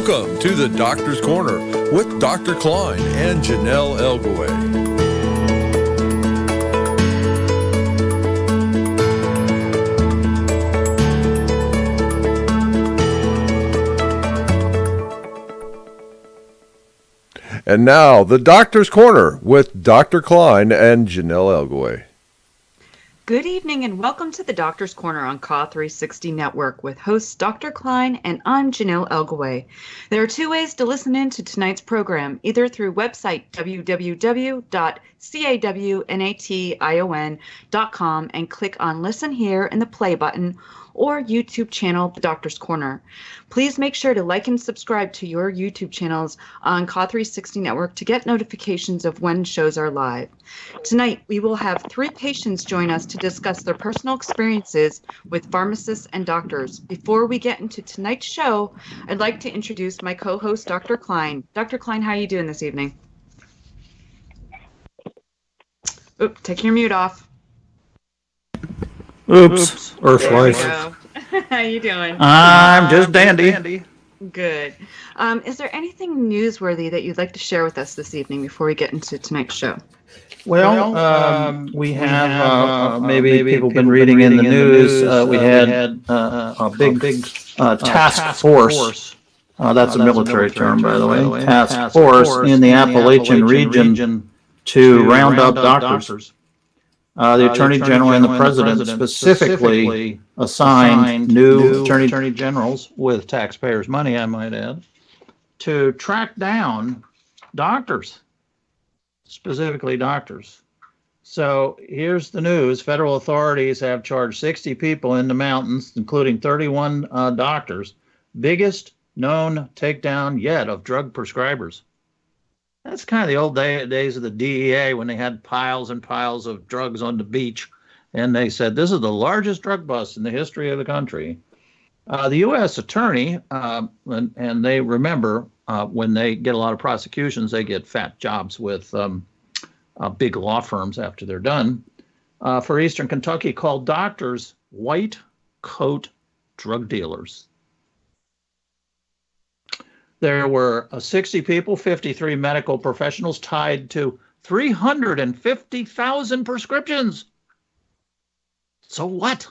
Welcome to the Doctor's Corner with Dr. Kline and Jonelle Elgaway. And now, the Doctor's Corner with Dr. Kline and Jonelle Elgaway. Good evening and welcome to the Doctor's Corner on CAW 360 Network with hosts Dr. Kline and I'm Jonelle Elgaway. There are two ways to listen in to tonight's program, either through website www.cawnatation.com and click on Listen Here in the Play button, or YouTube channel, The Doctor's Corner. Please make sure to like and subscribe to your YouTube channels on CAW 360 Network to get notifications of when shows are live. Tonight, we will have three patients join us to discuss their personal experiences with pharmacists and doctors. Before we get into tonight's show, I'd like to introduce my co-host, Dr. Kline. Dr. Kline, how are you doing this evening? Oop, take your mute off. Oops. Earth life. How you doing? I'm just dandy. Good. Is there anything newsworthy that you'd like to share with us this evening before we get into tonight's show? Well, we have maybe people have been reading in the news. We had a big task force. That's a military term, by the way. Task force in the Appalachian region to round up doctors. The Attorney General and the President specifically assigned new Attorney Generals with taxpayers' money, I might add, to track down doctors, specifically doctors. So here's the news. Federal authorities have charged 60 people in the mountains, including 31 doctors, biggest known takedown yet of drug prescribers. That's kind of the old days of the DEA when they had piles and piles of drugs on the beach. And they said, this is the largest drug bust in the history of the country. The U.S. attorney, and they remember when they get a lot of prosecutions, they get fat jobs with big law firms after they're done. For Eastern Kentucky, called doctors white coat drug dealers. There were 60 people, 53 medical professionals tied to 350,000 prescriptions. So what?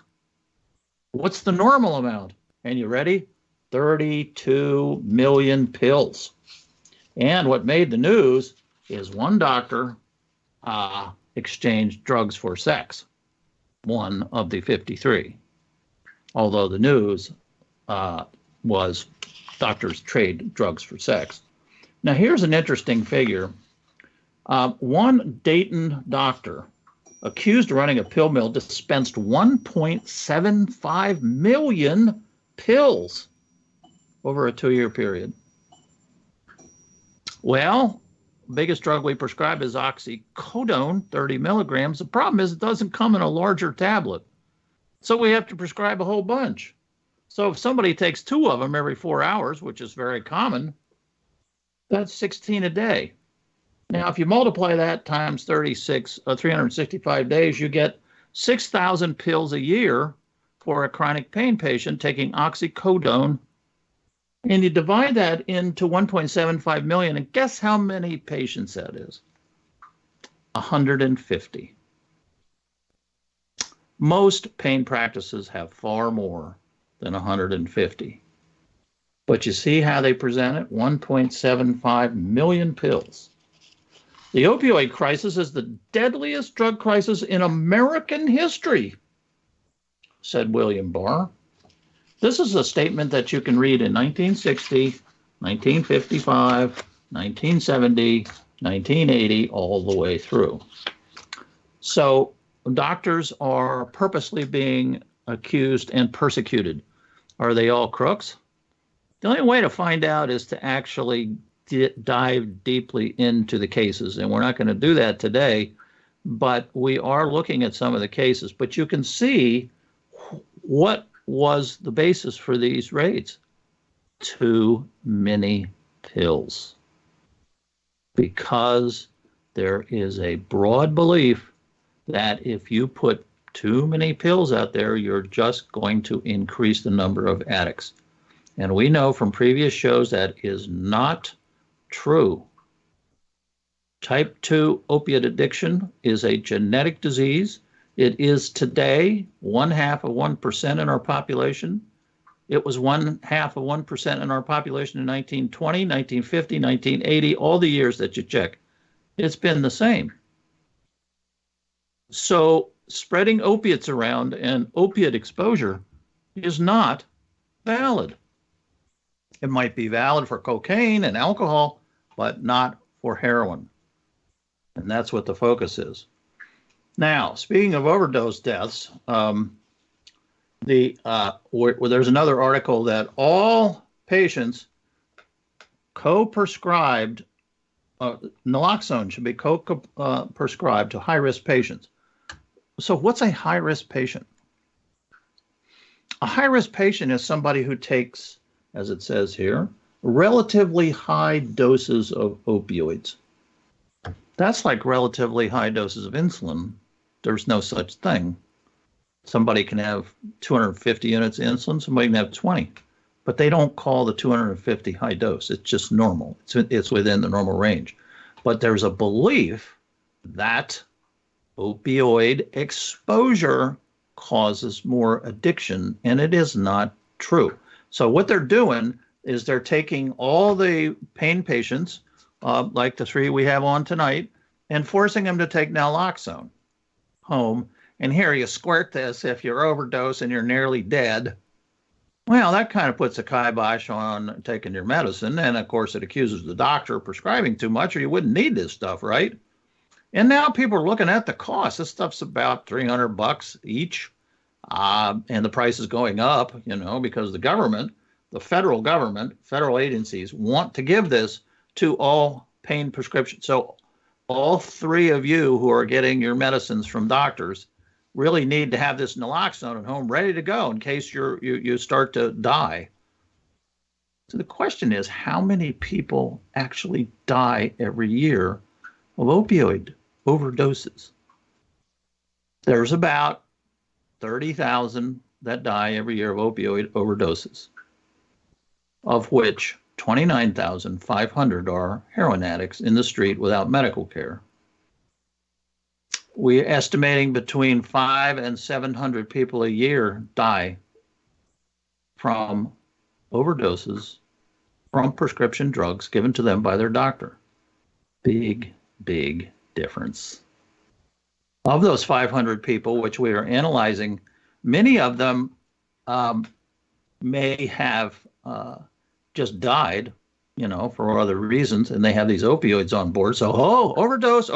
What's the normal amount? And you ready? 32 million pills. And what made the news is one doctor exchanged drugs for sex, one of the 53. Although the news was doctors trade drugs for sex. Now, here's an interesting figure. One Dayton doctor accused of running a pill mill dispensed 1.75 million pills over a 2-year period. Well, biggest drug we prescribe is oxycodone, 30 milligrams. The problem is it doesn't come in a larger tablet. So we have to prescribe a whole bunch. So if somebody takes 2 of them every 4 hours, which is very common, that's 16 a day. Now, if you multiply that times 365 days, you get 6,000 pills a year for a chronic pain patient taking oxycodone. And you divide that into 1.75 million, and guess how many patients that is? 150. Most pain practices have far more than 150. But you see how they present it? 1.75 million pills. The opioid crisis is the deadliest drug crisis in American history, said William Barr. This is a statement that you can read in 1960, 1955, 1970, 1980, all the way through. So doctors are purposely being accused and persecuted. Are they all crooks? The only way to find out is to actually dive deeply into the cases. And we're not going to do that today, but we are looking at some of the cases. But you can see what was the basis for these raids. Too many pills. Because there is a broad belief that if you put too many pills out there, you're just going to increase the number of addicts. And we know from previous shows that is not true. Type 2 opiate addiction is a genetic disease. It is today 0.5% in our population. It was 0.5% in our population in 1920, 1950, 1980, all the years that you check. It's been the same. So spreading opiates around and opiate exposure is not valid. It might be valid for cocaine and alcohol, but not for heroin. And that's what the focus is. Now, speaking of overdose deaths, there's another article that all patients co-prescribed naloxone should be co-prescribed to high-risk patients. So what's a high-risk patient? A high-risk patient is somebody who takes, as it says here, relatively high doses of opioids. That's like relatively high doses of insulin. There's no such thing. Somebody can have 250 units of insulin, somebody can have 20, but they don't call the 250 high dose. It's just normal. It's within the normal range. But there's a belief that opioid exposure causes more addiction, and it is not true. So what they're doing is they're taking all the pain patients, like the 3 we have on tonight, and forcing them to take naloxone home. And here you squirt this if you're overdose and you're nearly dead. Well, that kind of puts a kibosh on taking your medicine. And of course, it accuses the doctor of prescribing too much, or you wouldn't need this stuff, right? And now people are looking at the cost. This stuff's about $300 each. And the price is going up, because the government, the federal government, federal agencies want to give this to all pain prescriptions. So all 3 of you who are getting your medicines from doctors really need to have this naloxone at home ready to go in case you start to die. So the question is, how many people actually die every year of opioid overdoses? There's about 30,000 that die every year of opioid overdoses, of which 29,500 are heroin addicts in the street without medical care. We're estimating between 500 and 700 people a year die from overdoses from prescription drugs given to them by their doctor. Big, big difference. Of those 500 people, which we are analyzing, many of them may have just died, for other reasons, and they have these opioids on board. So, overdose.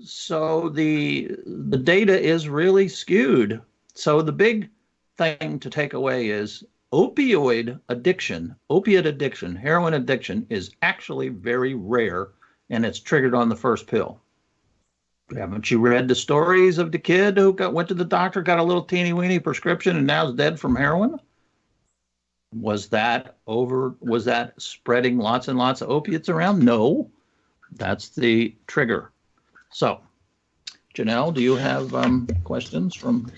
So the data is really skewed. So the big thing to take away is opiate addiction, heroin addiction is actually very rare, and it's triggered on the first pill. Haven't you read the stories of the kid who went to the doctor, got a little teeny weeny prescription, and now is dead from heroin? Was that spreading lots and lots of opiates around? No, that's the trigger. So, Jonelle, do you have questions from?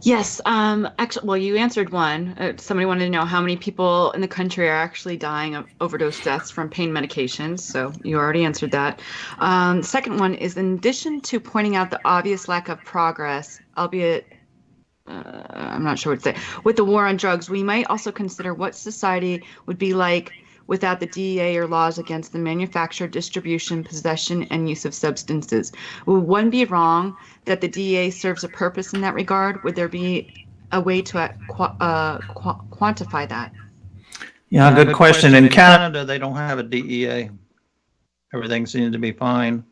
Yes. Actually, well, you answered one. Somebody wanted to know how many people in the country are actually dying of overdose deaths from pain medications. So you already answered that. Second one is, in addition to pointing out the obvious lack of progress, albeit I'm not sure what to say, with the war on drugs, we might also consider what society would be like without the DEA or laws against the manufacture, distribution, possession, and use of substances. Would one be wrong that the DEA serves a purpose in that regard? Would there be a way to quantify that? Yeah, good question. In Canada, they don't have a DEA. Everything seems to be fine.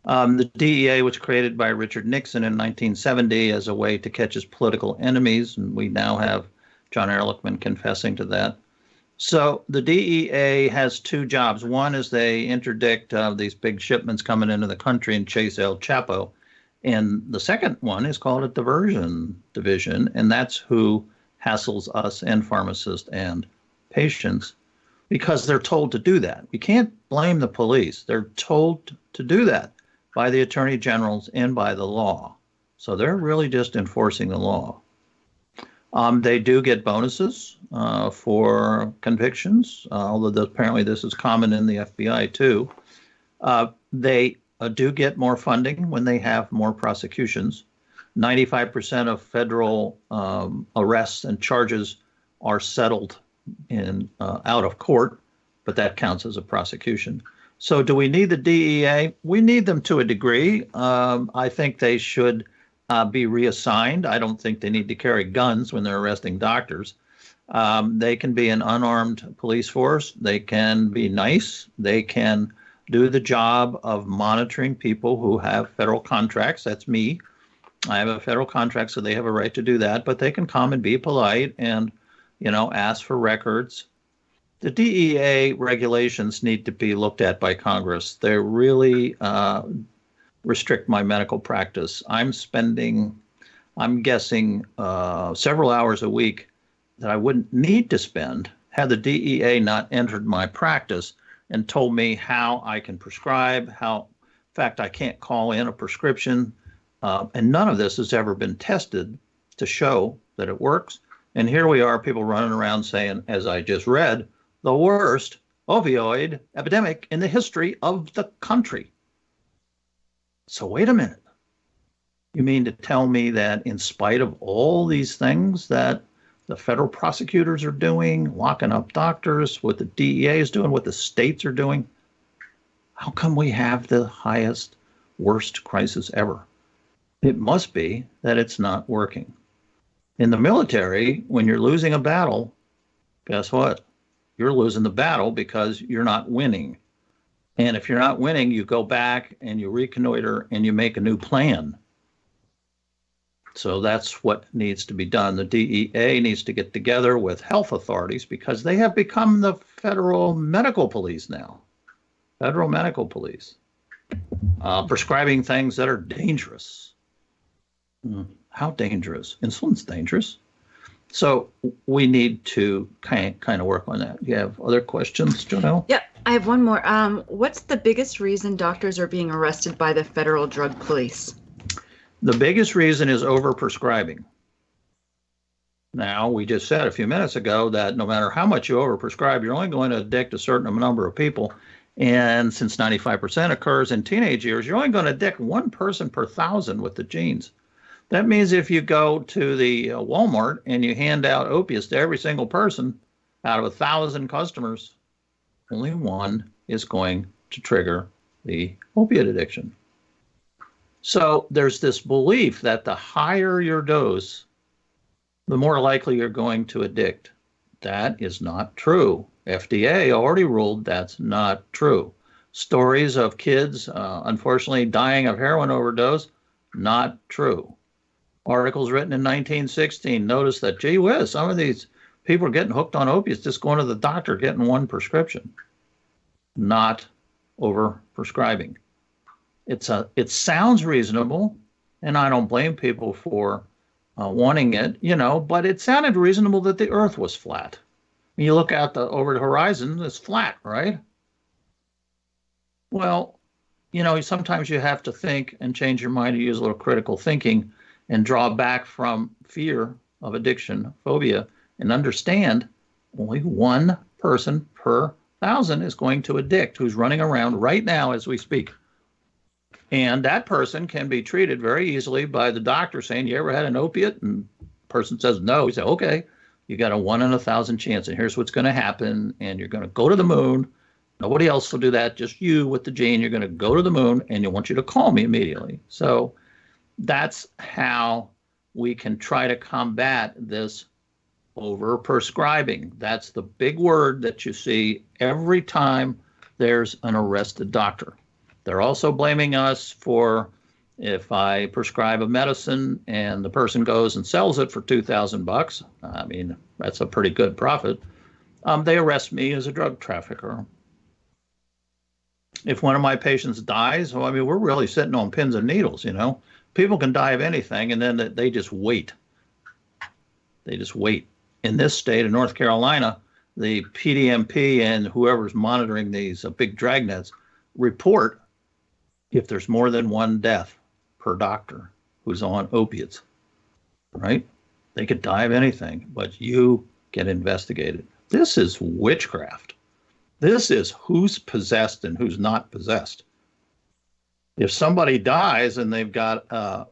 The DEA was created by Richard Nixon in 1970 as a way to catch his political enemies, and we now have John Ehrlichman confessing to that. So the DEA has 2 jobs. One is they interdict these big shipments coming into the country and chase El Chapo. And the second one is called a diversion division, and that's who hassles us and pharmacists and patients because they're told to do that. We can't blame the police. They're told to do that by the attorney generals and by the law. So they're really just enforcing the law. They do get bonuses for convictions, although apparently this is common in the FBI too. They do get more funding when they have more prosecutions. 95% of federal arrests and charges are settled in out of court, but that counts as a prosecution. So do we need the DEA? We need them to a degree. I think they should be reassigned. I don't think they need to carry guns when they're arresting doctors. They can be an unarmed police force. They can be nice. They can do the job of monitoring people who have federal contracts. That's me. I have a federal contract, so they have a right to do that. But they can come and be polite and, ask for records. The DEA regulations need to be looked at by Congress. They really restrict my medical practice. I'm guessing, several hours a week that I wouldn't need to spend had the DEA not entered my practice and told me how I can prescribe, in fact, I can't call in a prescription. And none of this has ever been tested to show that it works. And here we are, people running around saying, as I just read, the worst opioid epidemic in the history of the country. So wait a minute. You mean to tell me that in spite of all these things that the federal prosecutors are doing, locking up doctors, what the DEA is doing, what the states are doing, how come we have the highest, worst crisis ever? It must be that it's not working. In the military, when you're losing a battle, guess what? You're losing the battle because you're not winning. And if you're not winning, you go back and you reconnoiter and you make a new plan. So that's what needs to be done. The DEA needs to get together with health authorities because they have become the federal medical police now. Federal medical police. Prescribing things that are dangerous. How dangerous? Insulin's dangerous. So we need to kind of work on that. You have other questions, Jonelle? Yep, I have one more. What's the biggest reason doctors are being arrested by the federal drug police? The biggest reason is overprescribing. Now, we just said a few minutes ago that no matter how much you overprescribe, you're only going to addict a certain number of people. And since 95% occurs in teenage years, you're only going to addict one person per 1,000 with the genes. That means if you go to the Walmart and you hand out opiates to every single person out of 1,000 customers, only one is going to trigger the opiate addiction. So there's this belief that the higher your dose, the more likely you're going to addict. That is not true. FDA already ruled that's not true. Stories of kids, unfortunately, dying of heroin overdose, not true. Articles written in 1916 notice that, gee whiz, some of these people are getting hooked on opiates just going to the doctor, getting one prescription. Not over prescribing. It sounds reasonable, and I don't blame people for wanting it, but it sounded reasonable that the earth was flat. When you look out over the horizon, it's flat, right? Well, sometimes you have to think and change your mind to use a little critical thinking and draw back from fear of addiction, phobia, and understand only one person per 1,000 is going to addict who's running around right now as we speak. And that person can be treated very easily by the doctor saying, you ever had an opiate? And the person says no. You say, okay, you got a 1 in 1,000 chance, and here's what's going to happen. And you're going to go to the moon. Nobody else will do that, just you with the gene. You're going to go to the moon, and I want you to call me immediately. So that's how we can try to combat this overprescribing. That's the big word that you see every time there's an arrested doctor. They're also blaming us for if I prescribe a medicine and the person goes and sells it for $2,000, I mean, that's a pretty good profit. They arrest me as a drug trafficker. If one of my patients dies, well, I mean, we're really sitting on pins and needles, People can die of anything, and then they just wait. They just wait. In this state of North Carolina, the PDMP and whoever's monitoring these big dragnets report if there's more than one death per doctor who's on opiates, right? They could die of anything, but you get investigated. This is witchcraft. This is who's possessed and who's not possessed. If somebody dies and they've got a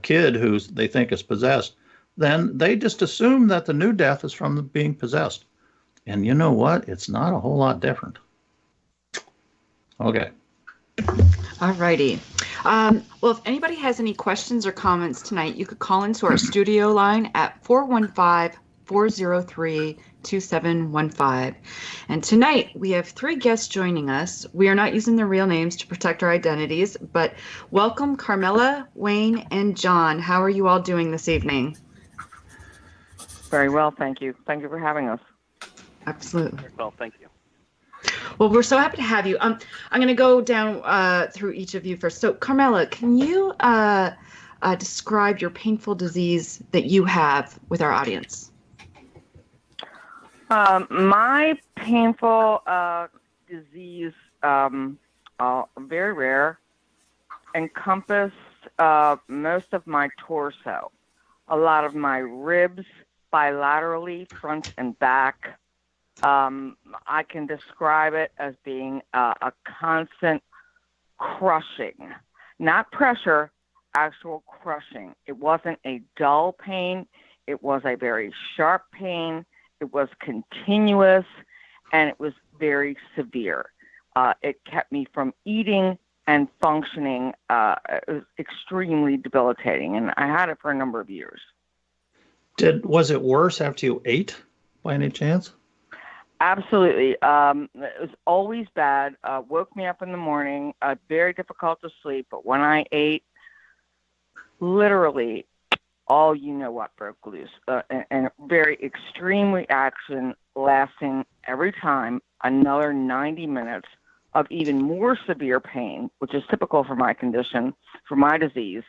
kid who they think is possessed, then they just assume that the new death is from being possessed. And you know what? It's not a whole lot different. Okay. All righty. Well, if anybody has any questions or comments tonight, you could call into our studio line at 415-403-2715. And tonight we have 3 guests joining us. We are not using their real names to protect our identities, but welcome Carmela, Wayne, and John. How are you all doing this evening? Very well, thank you. Thank you for having us. Absolutely. Very well, thank you. Well, we're so happy to have you. I'm going to go down through each of you first. So, Carmela, can you describe your painful disease that you have with our audience? My painful disease, very rare, encompassed most of my torso, a lot of my ribs, bilaterally, front and back. I can describe it as being a constant crushing, not pressure, actual crushing. It wasn't a dull pain. It was a very sharp pain. It was continuous, and it was very severe. It kept me from eating and functioning. It was extremely debilitating, and I had it for a number of years. Was it worse after you ate, by any chance? Absolutely. It was always bad. Woke me up in the morning. Very difficult to sleep. But when I ate, literally, all you know what broke loose. And very extreme reaction lasting every time another 90 minutes of even more severe pain, which is typical for my condition, for my disease,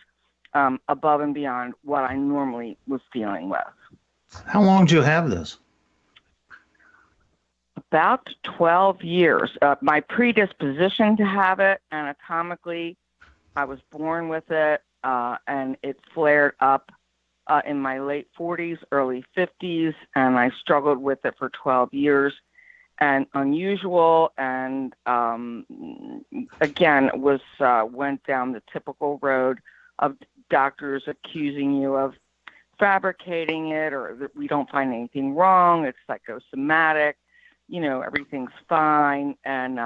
above and beyond what I normally was dealing with. How long did you have this? About 12 years. My predisposition to have it, anatomically, I was born with it, and it flared up in my late 40s, early 50s, and I struggled with it for 12 years. And unusual, and again, went down the typical road of doctors accusing you of fabricating it, or that we don't find anything wrong, it's psychosomatic, everything's fine. And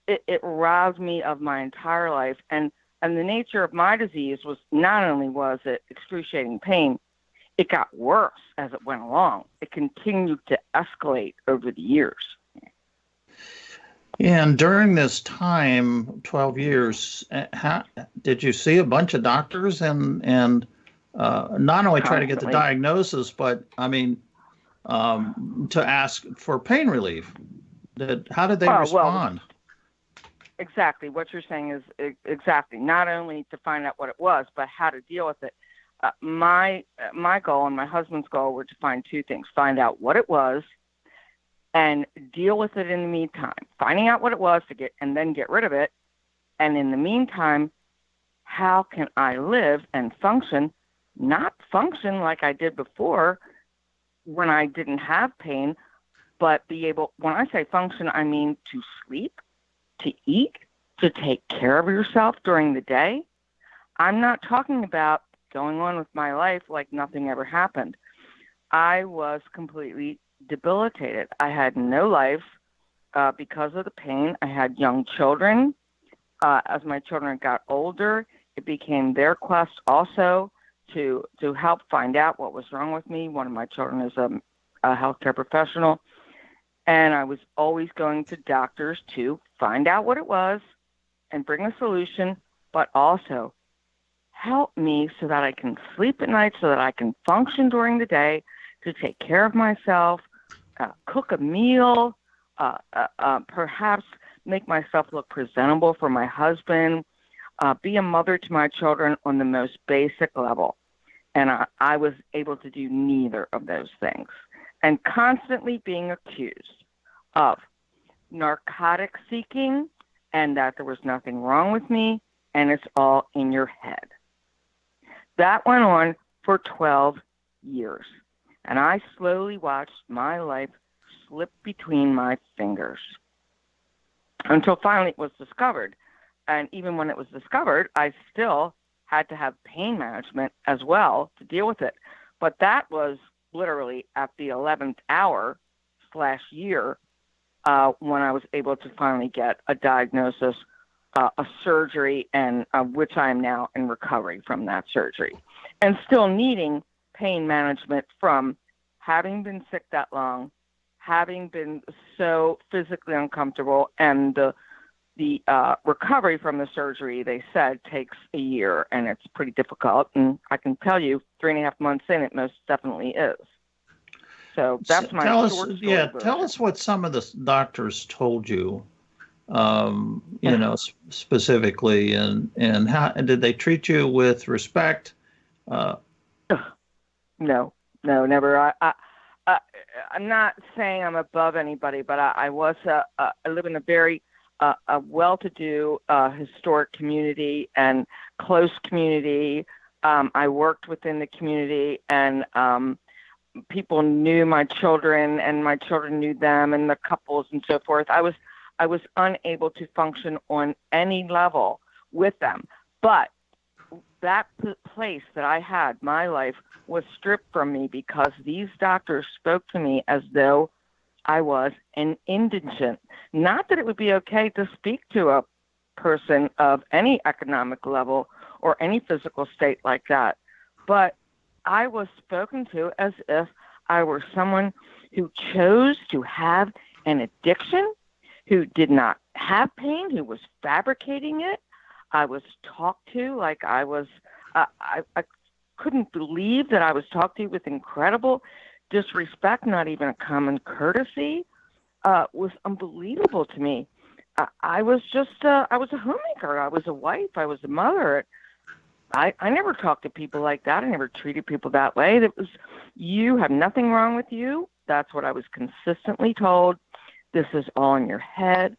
it robbed me of my entire life. And the nature of my disease was, not only was it excruciating pain, it got worse as it went along. It continued to escalate over the years. And during this time, 12 years, did you see a bunch of doctors and not only try to get the diagnosis, but to ask for pain relief? How did they respond? Well, exactly. What you're saying is exactly, not only to find out what it was, but how to deal with it. My goal and my husband's goal were to find 2 things: find out what it was and deal with it in the meantime. Finding out what it was and then get rid of it. And in the meantime, how can I live and function, not function like I did before when I didn't have pain, but be able, when I say function, I mean to sleep, to eat, to take care of yourself during the day. I'm not talking about going on with my life like nothing ever happened. I was completely debilitated. I had no life because of the pain. I had young children. As my children got older, it became their quest also to help find out what was wrong with me. One of my children is a healthcare professional, and I was always going to doctors to find out what it was and bring a solution, but also help me so that I can sleep at night, so that I can function during the day, to take care of myself, cook a meal, perhaps make myself look presentable for my husband, be a mother to my children on the most basic level. And I was able to do neither of those things. And constantly being accused of narcotic seeking, and that there was nothing wrong with me, and it's all in your head. That went on for 12 years. And I slowly watched my life slip between my fingers until finally it was discovered. And even when it was discovered, I still had to have pain management as well to deal with it. But that was literally at the 11th hour / year when I was able to finally get a diagnosis, a surgery, and which I am now in recovery from that surgery, and still needing pain management from having been sick that long, having been so physically uncomfortable, and the recovery from the surgery, they said, takes a year, and it's pretty difficult. And I can tell you, 3.5 months in, it most definitely is. So that's my short story. Tell us what some of the doctors told you, specifically, and how did they treat you with respect? No, never. I'm not saying I'm above anybody, but I live in a very a well-to-do historic community and close community. I worked within the community, and people knew my children, and my children knew them, and the couples and so forth. I was unable to function on any level with them, but that place that I had, my life, was stripped from me because these doctors spoke to me as though I was an indigent. Not that it would be okay to speak to a person of any economic level or any physical state like that, but I was spoken to as if I were someone who chose to have an addiction, who did not have pain, who was fabricating it. I was talked to like I was, I couldn't believe that I was talked to with incredible disrespect, not even a common courtesy. Was unbelievable to me. I was I was a homemaker. I was a wife. I was a mother. I never talked to people like that. I never treated people that way. It was, you have nothing wrong with you. That's what I was consistently told. This is all in your head.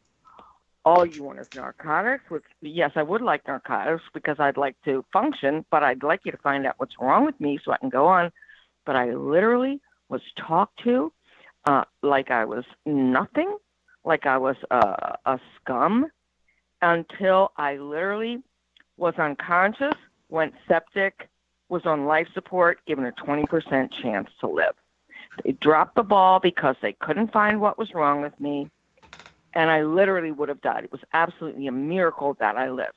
All you want is narcotics, which, yes, I would like narcotics because I'd like to function, but I'd like you to find out what's wrong with me so I can go on. But I literally was talked to like I was nothing, like I was a scum, until I literally was unconscious, went septic, was on life support, given a 20% chance to live. They dropped the ball because they couldn't find what was wrong with me, and I literally would have died. It was absolutely a miracle that I lived.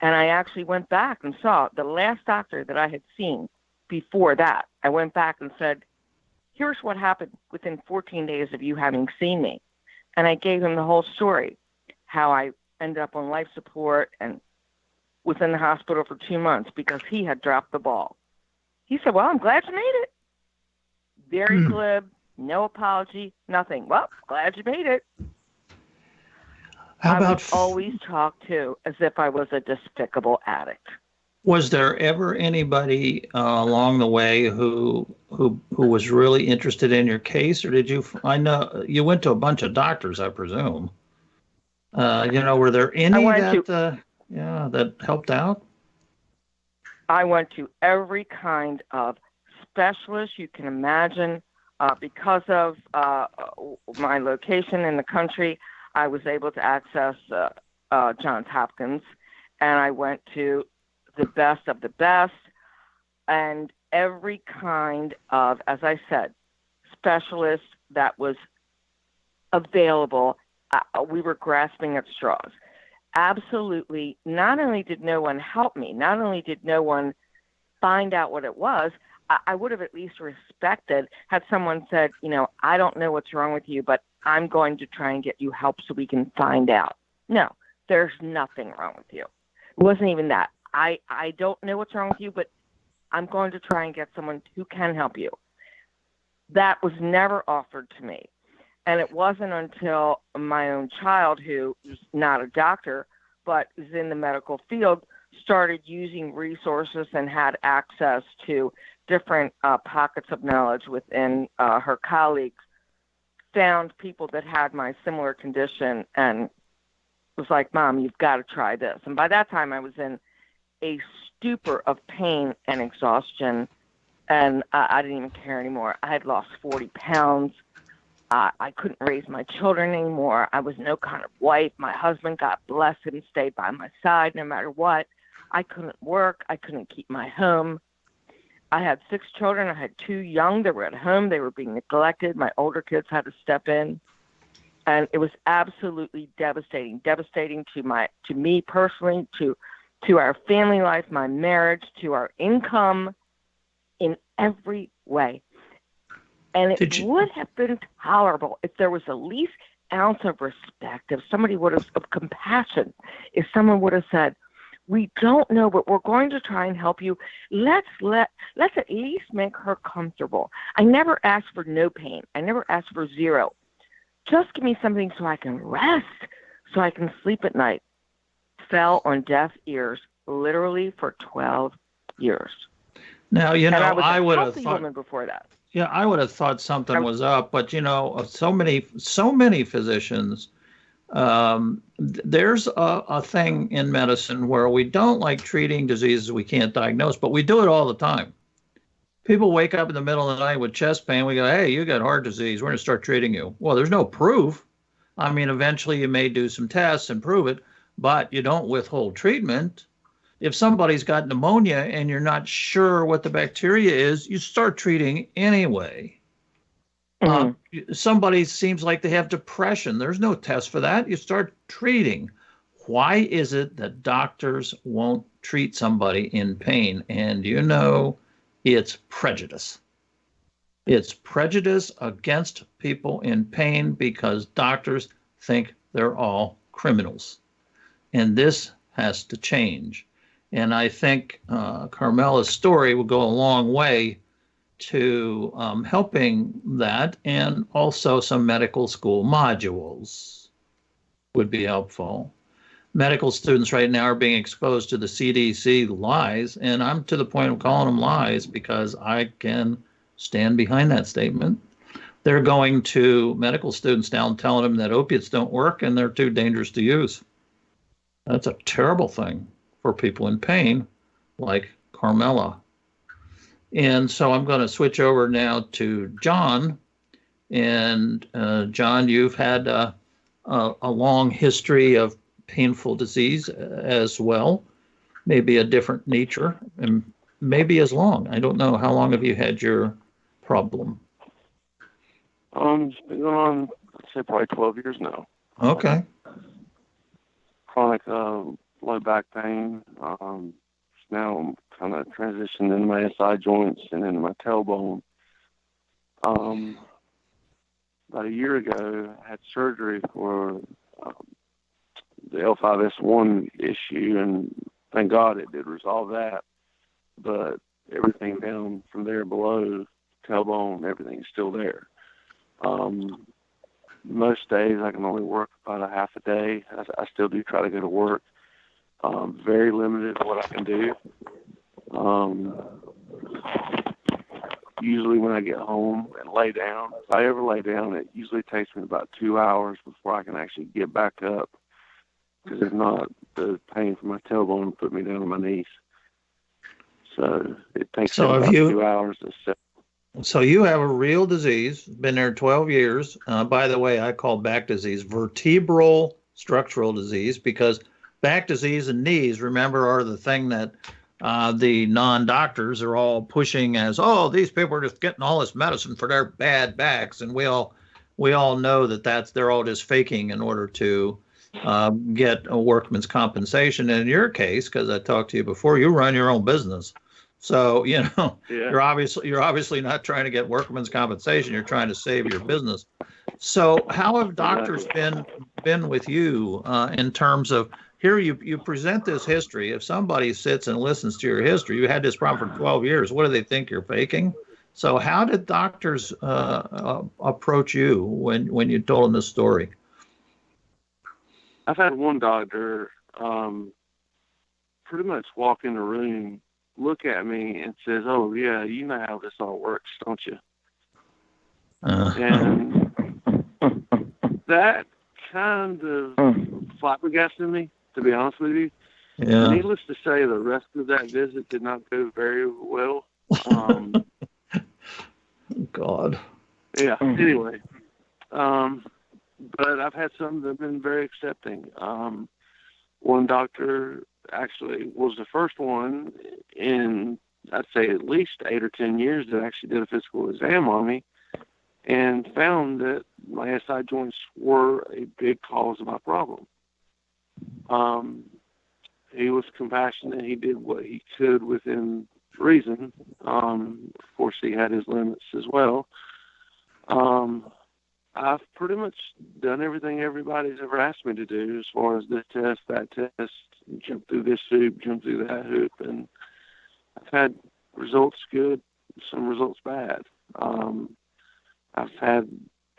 And I actually went back and saw the last doctor that I had seen before that. I went back and said, here's what happened within 14 days of you having seen me. And I gave him the whole story, how I ended up on life support and was in the hospital for 2 months because he had dropped the ball. He said, well, I'm glad you made it. Very glib, no apology, nothing. Well, glad you made it. I was always talked to as if I was a despicable addict. Was there ever anybody along the way who was really interested in your case, or did you? I know you went to a bunch of doctors, I presume. Were there any that helped out? I went to every kind of specialist you can imagine. Because of my location in the country, I was able to access Johns Hopkins, and I went to the best of the best, and every kind of, as I said, specialist that was available. We were grasping at straws. Absolutely. Not only did no one help me, not only did no one find out what it was, I would have at least respected had someone said, I don't know what's wrong with you, but I'm going to try and get you help so we can find out. No, there's nothing wrong with you. It wasn't even that. I don't know what's wrong with you, but I'm going to try and get someone who can help you. That was never offered to me. And it wasn't until my own child, who is not a doctor, but is in the medical field, started using resources and had access to different pockets of knowledge within her colleagues, found people that had my similar condition and was like, Mom, you've got to try this. And by that time I was in a stupor of pain and exhaustion and I didn't even care anymore. I had lost 40 pounds. I couldn't raise my children anymore. I was no kind of wife. My husband, God bless him, stayed by my side no matter what. I couldn't work. I couldn't keep my home. I had 6 children. I had 2 young. They were at home. They were being neglected. My older kids had to step in. And it was absolutely devastating to me personally, to our family life, my marriage, to our income, in every way. And it would have been tolerable if there was the least ounce of respect, if somebody would have, of compassion, if someone would have said, we don't know, but we're going to try and help you. Let's at least make her comfortable. I never asked for no pain. I never asked for zero. Just give me something so I can rest, so I can sleep at night. Fell on deaf ears, literally for 12 years. Now, and I was I would a have healthy thought, woman before that. yeah, I would have thought something was up, but so many physicians, there's a thing in medicine where we don't like treating diseases we can't diagnose, but we do it all the time. People wake up in the middle of the night with chest pain. We go, hey, you got heart disease. We're going to start treating you. Well, there's no proof. I mean, eventually you may do some tests and prove it, but you don't withhold treatment. If somebody's got pneumonia and you're not sure what the bacteria is, you start treating anyway. Somebody seems like they have depression. There's no test for that. You start treating. Why is it that doctors won't treat somebody in pain? And it's prejudice. It's prejudice against people in pain because doctors think they're all criminals. And this has to change. And I think Carmela's story will go a long way to helping that, and also some medical school modules would be helpful. Medical students right now are being exposed to the CDC lies, and I'm to the point of calling them lies because I can stand behind that statement. They're going to medical students now and telling them that opiates don't work and they're too dangerous to use. That's a terrible thing for people in pain like Carmela. And so I'm going to switch over now to John. And John, you've had a long history of painful disease as well, maybe a different nature, and maybe as long. I don't know. How long have you had your problem? It's been going on, I'd say probably 12 years now. Okay. Chronic low back pain. Now I'm kind of transitioned into my SI joints and into my tailbone. About a year ago, I had surgery for the L5S1 issue, and thank God it did resolve that. But everything down from there below, tailbone, everything's still there. Most days I can only work about a half a day. I still do try to go to work. Very limited in what I can do. Usually when I get home and lay down, if I ever lay down, it usually takes me about 2 hours before I can actually get back up. Because if not, the pain from my tailbone will put me down on my knees. So it takes me about 2 hours to set. So you have a real disease, been there 12 years. By the way, I call back disease vertebral structural disease because back disease and knees, remember, are the thing that the non-doctors are all pushing as, oh, these people are just getting all this medicine for their bad backs. And we all know that they're all just faking in order to get a workman's compensation. And in your case, because I talked to you before, you run your own business. So, you're obviously not trying to get workman's compensation. You're trying to save your business. So how have doctors been with you in terms of, here you present this history. If somebody sits and listens to your history, you had this problem for 12 years. What do they think you're faking? So how did doctors approach you when you told them this story? I've had one doctor pretty much walk in the room, look at me, and says, "Oh yeah, you know how this all works, don't you?" And that kind of flabbergasted me, to be honest with you. Yeah. Needless to say, the rest of that visit did not go very well. God. Yeah. Anyway, but I've had some that have been very accepting. One doctor actually was the first one in, I'd say, at least 8 or 10 years that actually did a physical exam on me and found that my SI joints were a big cause of my problem. He was compassionate. He did what he could within reason. Of course, he had his limits as well. I've pretty much done everything everybody's ever asked me to do as far as this test, that test, jump through this hoop, jump through that hoop, and I've had results good, some results bad. I've had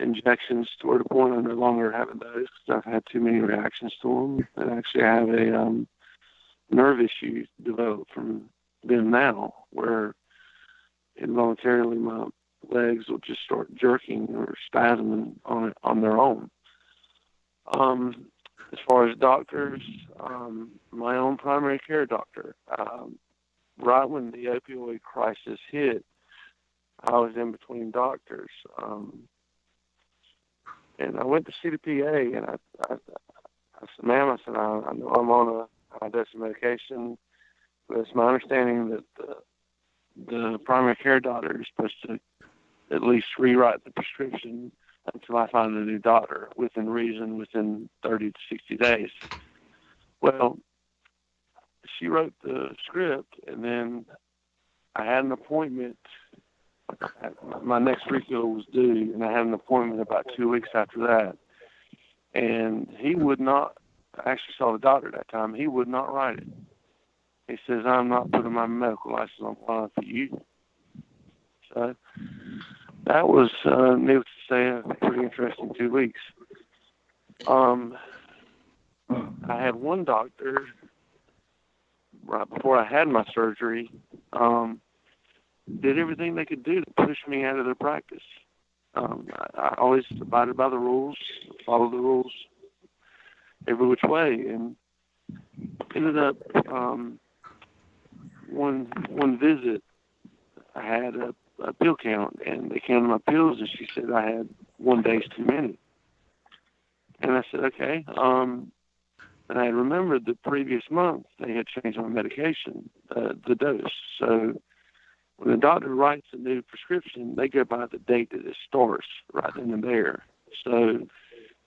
injections to the point I'm no longer having those because I've had too many reactions to them. And actually I have a nerve issue developed from them now where involuntarily my legs will just start jerking or spasming on their own. As far as doctors, my own primary care doctor, right when the opioid crisis hit, I was in between doctors. And I went to see the PA, and I said, ma'am, I know I'm on a high dose of medication, but it's my understanding that the primary care doctor is supposed to at least rewrite the prescription until I find a new doctor within reason, within 30 to 60 days. Well, she wrote the script, and then I had an appointment. My next refill was due, and I had an appointment about 2 weeks after that. And he would not, I actually saw the doctor that time, he would not write it. He says, I'm not putting my medical license on file for you. So that was, needless to say, a pretty interesting 2 weeks. I had one doctor, right before I had my surgery, did everything they could do to push me out of their practice. I always abided by the rules, followed the rules every which way, and ended up one visit, I had a pill count, and they counted my pills, and she said I had 1 day's too many. And I said, okay. And I remembered the previous month they had changed my medication, the dose. So when the doctor writes a new prescription, they go by the date that it starts right then and there. So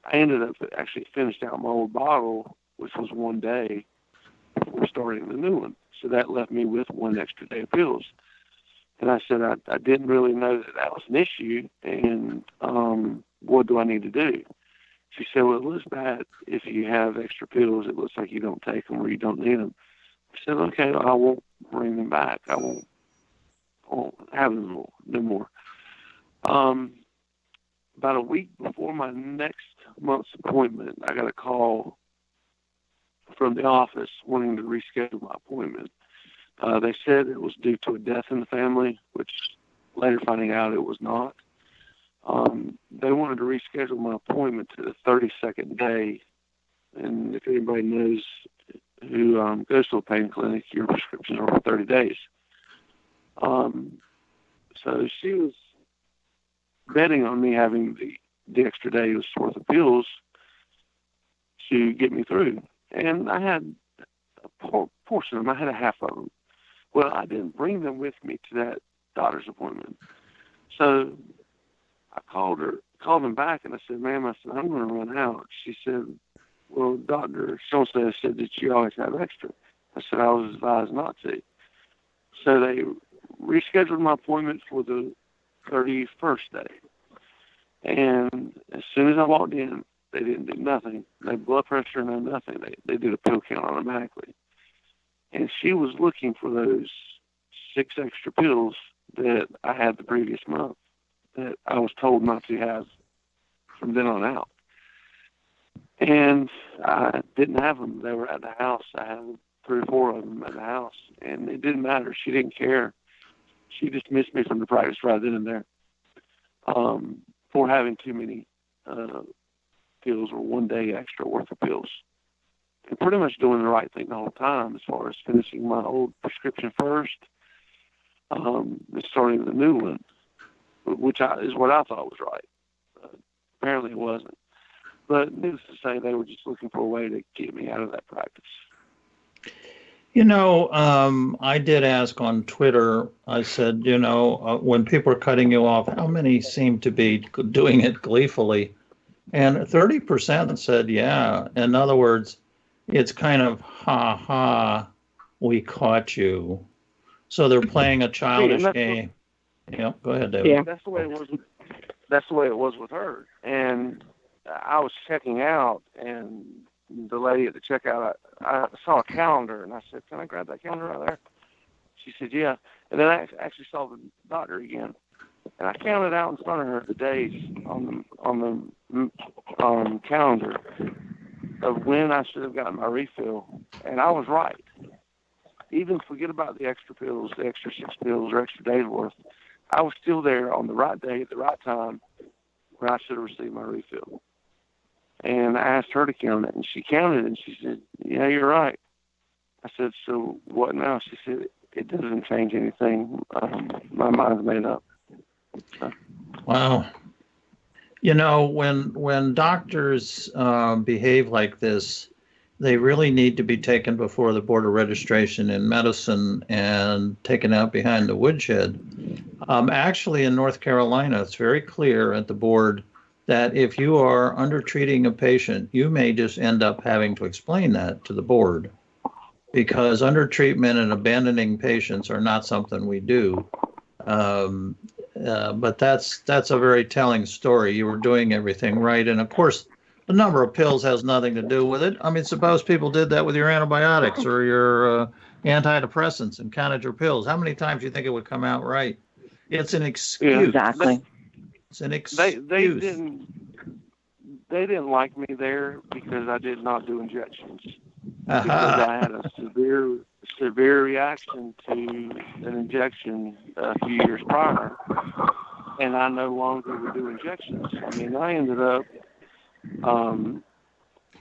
I ended up actually finished out my old bottle, which was 1 day before starting the new one. So that left me with 1 extra day of pills. And I said, I didn't really know that was an issue, and what do I need to do? She said, well, it looks bad if you have extra pills. It looks like you don't take them or you don't need them. I said, okay, I won't bring them back. I won't have them no more. About a week before my next month's appointment, I got a call from the office wanting to reschedule my appointment. They said it was due to a death in the family, which later finding out it was not. They wanted to reschedule my appointment to the 32nd day. And if anybody knows who goes to a pain clinic, your prescriptions are for 30 days. So she was betting on me having the extra day's worth of pills to get me through. And I had a portion of them. I had a half of them. Well, I didn't bring them with me to that doctor's appointment. So I called them back, and I said, ma'am, I'm going to run out. She said, well, Dr. So-and-so said that you always have extra. I said, I was advised not to. So they rescheduled my appointment for the 31st day. And as soon as I walked in, they didn't do nothing. No blood pressure, no nothing. They did a pill count automatically. And she was looking for those 6 extra pills that I had the previous month that I was told not to have from then on out. And I didn't have them. They were at the house. I had 3 or 4 of them at the house. And it didn't matter. She didn't care. She dismissed me from the practice right then and there for having too many pills or 1 day extra worth of pills. And pretty much doing the right thing the whole time as far as finishing my old prescription first and starting the new one. which is what I thought was right. Apparently it wasn't. But needless to say, they were just looking for a way to get me out of that practice. I did ask on Twitter, I said, when people are cutting you off, how many seem to be doing it gleefully? And 30% said, yeah. In other words, it's kind of, ha ha, we caught you. So they're playing a childish game. Yeah, go ahead, David. Yeah. That's the way it was. That's the way it was with her. And I was checking out, and the lady at the checkout, I saw a calendar, and I said, "Can I grab that calendar right there?" She said, "Yeah." And then I actually saw the doctor again, and I counted out in front of her the days on the calendar of when I should have gotten my refill, and I was right. Even forget about the extra pills, the extra 6 pills or extra days worth. I was still there on the right day at the right time where I should have received my refill. And I asked her to count it, and she counted it, and she said, "Yeah, you're right." I said, "So what now?" She said, "It doesn't change anything. My mind's made up." So. Wow. When doctors behave like this, they really need to be taken before the Board of Registration in Medicine and taken out behind the woodshed. Actually, in North Carolina, it's very clear at the board that if you are under-treating a patient, you may just end up having to explain that to the board, because under-treatment and abandoning patients are not something we do. But that's a very telling story. You were doing everything right. And of course, the number of pills has nothing to do with it. I mean, suppose people did that with your antibiotics or your antidepressants and counted your pills. How many times do you think it would come out right? It's an excuse. Yeah, Exactly. It's an excuse. They didn't like me there because I did not do injections. Aha. Because I had a severe reaction to an injection a few years prior, and I no longer would do injections. I mean, I ended up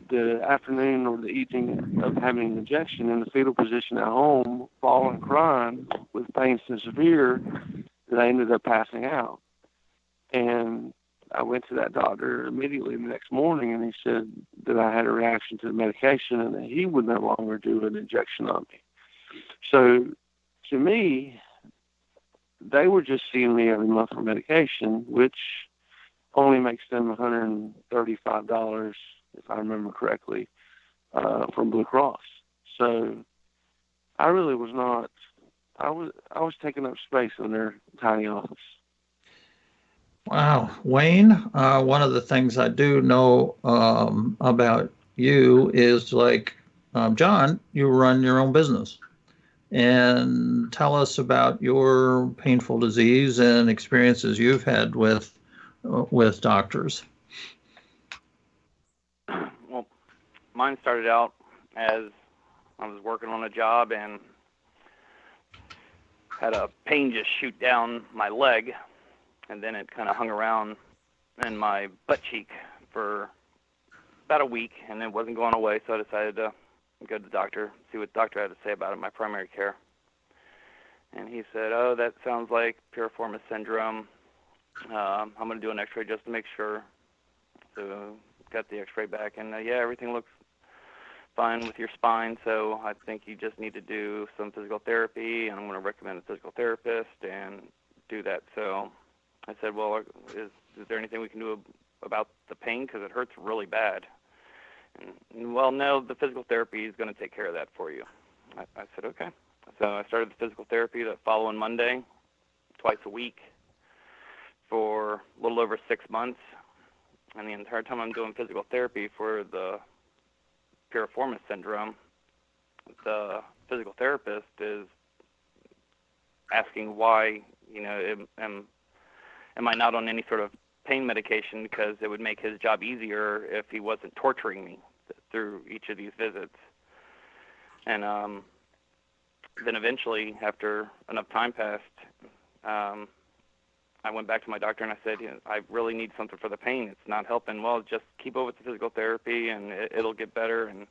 the afternoon or the evening of having an injection in the fetal position at home, falling, crying with pain so severe that I ended up passing out. And I went to that doctor immediately the next morning, and he said that I had a reaction to the medication and that he would no longer do an injection on me. So to me, they were just seeing me every month for medication, which only makes them $135, if I remember correctly, from Blue Cross. So I really was not. I was taking up space in their tiny office. Wow. Wayne, one of the things I do know about you is like, John, you run your own business. And tell us about your painful disease and experiences you've had with doctors. Well, mine started out as I was working on a job and had a pain just shoot down my leg, and then it kind of hung around in my butt cheek for about a week, and it wasn't going away, so I decided to go to the doctor, see what the doctor had to say about it, my primary care. And he said, "Oh, that sounds like piriformis syndrome. I'm going to do an x-ray just to make sure." So got the x-ray back, and yeah, everything looks fine with your spine, so I think you just need to do some physical therapy, and I'm going to recommend a physical therapist and do that. So I said, "Well, is there anything we can do about the pain, because it hurts really bad?" And, "Well, no, the physical therapy is going to take care of that for you." I said, "Okay." So I started the physical therapy the following Monday, twice a week, for a little over 6 months. And the entire time I'm doing physical therapy for the piriformis syndrome, the physical therapist is asking why, am I not on any sort of pain medication, because it would make his job easier if he wasn't torturing me through each of these visits. And then eventually, after enough time passed, I went back to my doctor and I said, "I really need something for the pain. It's not helping." "Well, just keep up with the physical therapy and it'll get better." And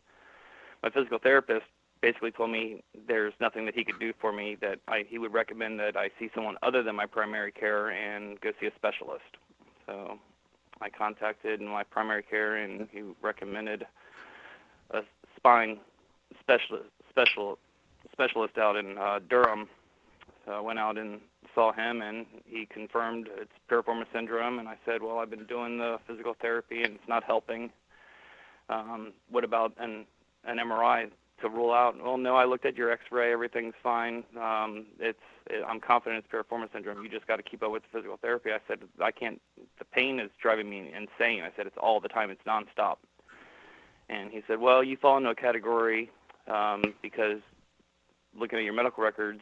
my physical therapist basically told me there's nothing that he could do for me, that he would recommend that I see someone other than my primary care and go see a specialist. So I contacted my primary care, and he recommended a spine specialist out in Durham. So I went out and saw him, and he confirmed it's piriformis syndrome. And I said, well, I've been doing the physical therapy, and it's not helping. What about an MRI to rule out? Well, no, I looked at your X-ray. Everything's fine. I'm confident it's piriformis syndrome. You just got to keep up with the physical therapy. I said, I can't. The pain is driving me insane. I said, it's all the time. It's nonstop. And he said, well, you fall into a category because looking at your medical records,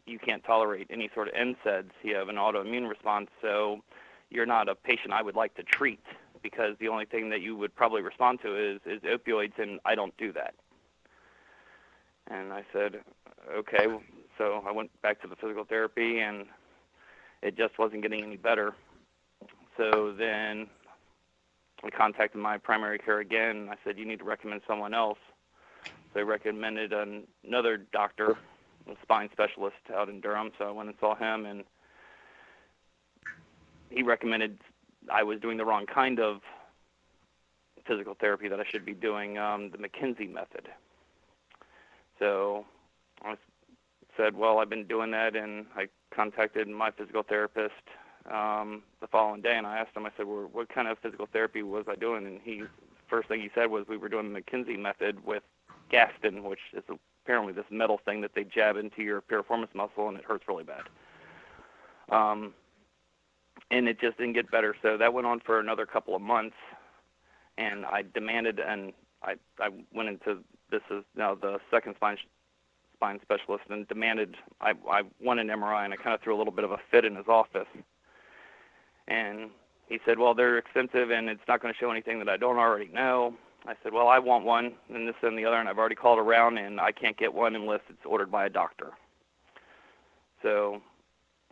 you can't tolerate any sort of NSAIDs. You have an autoimmune response, so you're not a patient I would like to treat, because the only thing that you would probably respond to is opioids, and I don't do that. And I said, okay. So I went back to the physical therapy, and it just wasn't getting any better. So then I contacted my primary care again. I said, you need to recommend someone else. So they recommended another doctor, a spine specialist out in Durham. So I went and saw him, and he recommended I was doing the wrong kind of physical therapy, that I should be doing the McKinsey method. So I said, well, I've been doing that, and I contacted my physical therapist the following day, and I asked him, I said, well, what kind of physical therapy was I doing? And first thing he said was we were doing the McKinsey method with Gaston, which is apparently this metal thing that they jab into your piriformis muscle, and it hurts really bad. And it just didn't get better. So that went on for another couple of months, and I demanded, and I went into, this is now the second spine specialist, and demanded, I want an MRI, and I kind of threw a little bit of a fit in his office. And he said, well, they're expensive, and it's not going to show anything that I don't already know. I said, well, I want one, and this and the other, and I've already called around, and I can't get one unless it's ordered by a doctor. So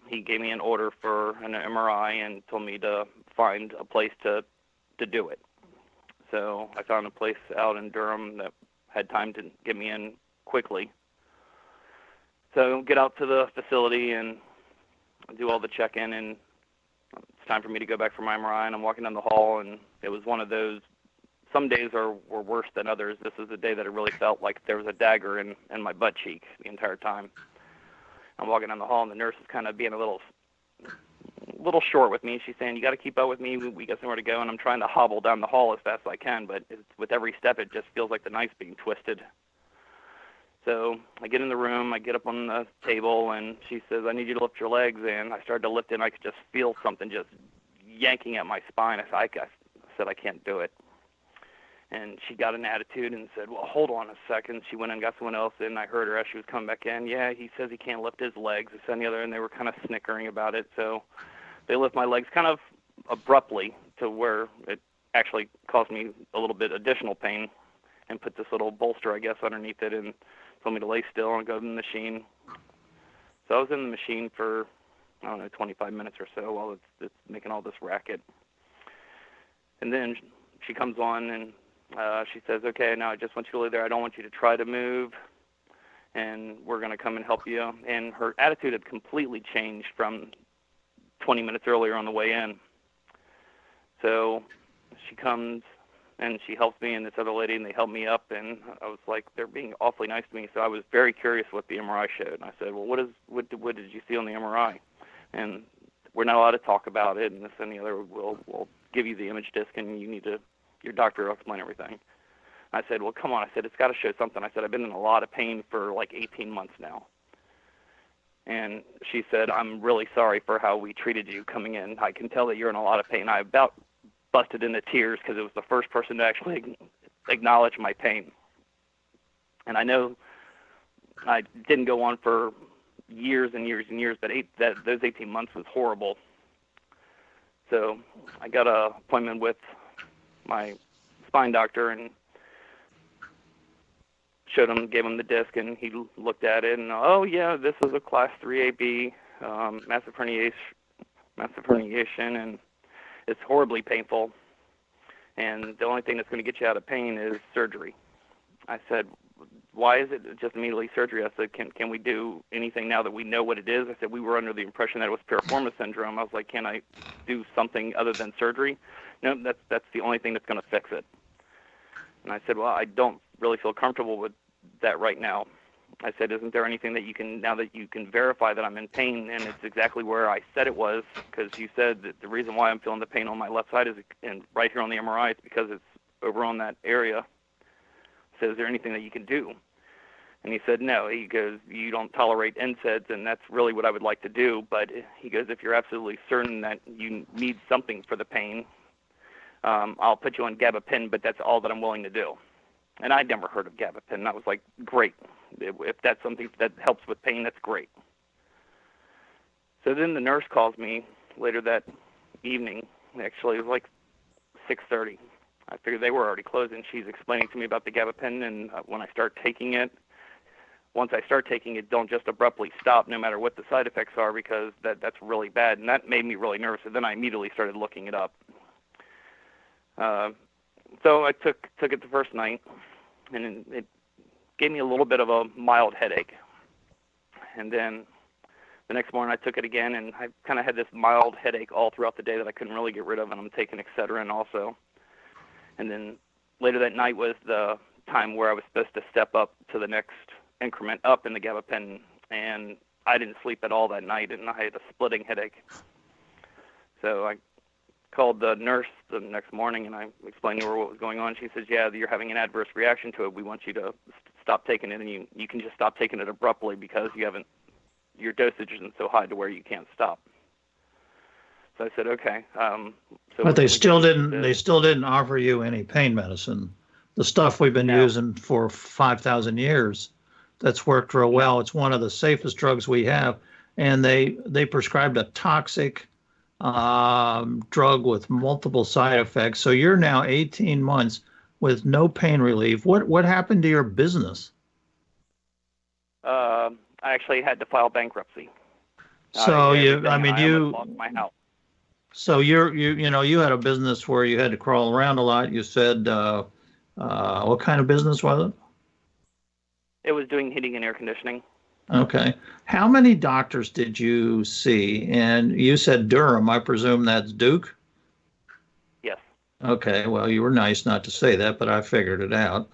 he gave me an order for an MRI and told me to find a place to do it. So I found a place out in Durham that had time to get me in quickly. So get out to the facility and do all the check-in, and it's time for me to go back for my MRI, and I'm walking down the hall, and it was one of those, some days were worse than others. This is a day that it really felt like there was a dagger in my butt cheek the entire time. I'm walking down the hall, and the nurse is kind of being a little short with me. She's saying, you got to keep up with me. We got somewhere to go, and I'm trying to hobble down the hall as fast as I can, but with every step, it just feels like the knife's being twisted. So I get in the room, I get up on the table, and she says, I need you to lift your legs, and I started to lift it, and I could just feel something just yanking at my spine. I said, I can't do it. And she got an attitude and said, well, hold on a second. She went and got someone else, and I heard her as she was coming back in. Yeah, he says he can't lift his legs, this and the other, and they were kind of snickering about it. So they lift my legs kind of abruptly to where it actually caused me a little bit additional pain, and put this little bolster, I guess, underneath it, and told me to lay still and go to the machine. So I was in the machine for, 25 minutes or so while it's making all this racket. And then she comes on, and she says, okay, now I just want you to lay there. I don't want you to try to move, and we're going to come and help you. And her attitude had completely changed from 20 minutes earlier on the way in. So she comes, and she helps me and this other lady, and they help me up, and I was like, they're being awfully nice to me. So I was very curious what the MRI showed, and I said, well, what did you see on the MRI? And we're not allowed to talk about it, and this and the other. We'll give you the image disc, and your doctor will explain everything. I said, well, come on. I said, it's got to show something. I said, I've been in a lot of pain for like 18 months now. And she said, I'm really sorry for how we treated you coming in. I can tell that you're in a lot of pain. I about busted into tears because it was the first person to actually acknowledge my pain. And I know I didn't go on for years and years and years, but those 18 months was horrible. So I got an appointment with my spine doctor and gave him the disc, and he looked at it, and oh yeah, this is a class 3AB, massive herniation, and it's horribly painful, and the only thing that's going to get you out of pain is surgery. I said, why is it just immediately surgery? I said, can we do anything now that we know what it is? I said, we were under the impression that it was piriformis syndrome. I was like, can I do something other than surgery? No, that's the only thing that's going to fix it. And I said, well, I don't really feel comfortable with that right now. I said, isn't there anything that you can, now that you can verify that I'm in pain and it's exactly where I said it was, because you said that the reason why I'm feeling the pain on my left side is, and right here on the MRI, is because it's over on that area. So is there anything that you can do? And he said, no. He goes, you don't tolerate NSAIDs, and that's really what I would like to do. But he goes, if you're absolutely certain that you need something for the pain, I'll put you on gabapentin, but that's all that I'm willing to do. And I'd never heard of gabapentin. And I was like, great. If that's something that helps with pain, that's great. So then the nurse calls me later that evening. Actually, it was like 6:30. I figured they were already closing. She's explaining to me about the gabapentin, and when I start taking it, once I start taking it, don't just abruptly stop no matter what the side effects are, because that's really bad. And that made me really nervous. And then I immediately started looking it up. So I took it the first night, and it gave me a little bit of a mild headache. And then the next morning I took it again, and I kind of had this mild headache all throughout the day that I couldn't really get rid of, and I'm taking Excedrin also. And then later that night was the time where I was supposed to step up to the next increment up in the gabapentin, and I didn't sleep at all that night, and I had a splitting headache. So I called the nurse the next morning, and I explained to her what was going on. She says, yeah, you're having an adverse reaction to it. We want you to stop taking it, and you can just stop taking it abruptly because your dosage isn't so high to where you can't stop. So I said, okay. But they still didn't offer you any pain medicine. The stuff we've been using for 5,000 years, that's worked real well. It's one of the safest drugs we have. And they prescribed a toxic drug with multiple side effects. So you're now 18 months with no pain relief. What happened to your business? I actually had to file bankruptcy. So I lost my house. So you had a business where you had to crawl around a lot. You said, what kind of business was it? It was doing heating and air conditioning. Okay. How many doctors did you see? And you said Durham. I presume that's Duke? Yes. Okay. Well, you were nice not to say that, but I figured it out.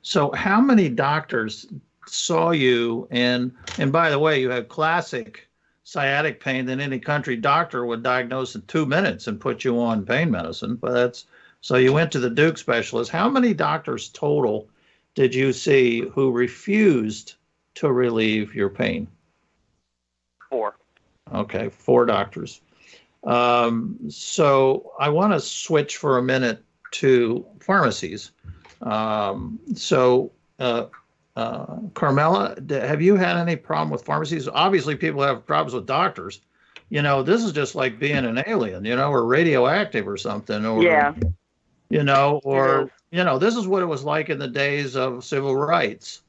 So how many doctors saw you? And by the way, you have classic sciatic pain that any country doctor would diagnose in 2 minutes and put you on pain medicine. But so you went to the Duke specialist. How many doctors total did you see who refused to relieve your pain? 4. Okay, 4 doctors. So I want to switch for a minute to pharmacies. Carmela, have you had any problem with pharmacies? Obviously, people have problems with doctors. This is just like being an alien, or radioactive or something. Or, yeah. This is what it was like in the days of civil rights,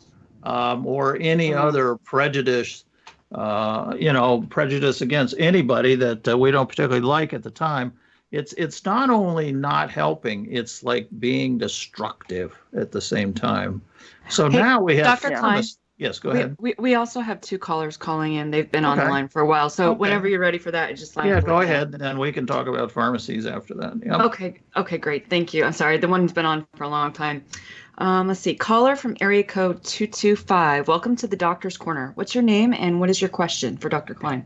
or any other prejudice, prejudice against anybody that we don't particularly like at the time. It's not only not helping, it's like being destructive at the same time. So now we have Dr. Kline. Yes, go ahead. We also have 2 callers calling in. They've been on the line for a while. So whenever you're ready for that, just line. Yeah, go ahead, and we can talk about pharmacies after that. Yep. Okay, great. Thank you. I'm sorry. The one's been on for a long time. Let's see. Caller from area code 225. Welcome to the Doctor's Corner. What's your name and what is your question for Dr. Kline?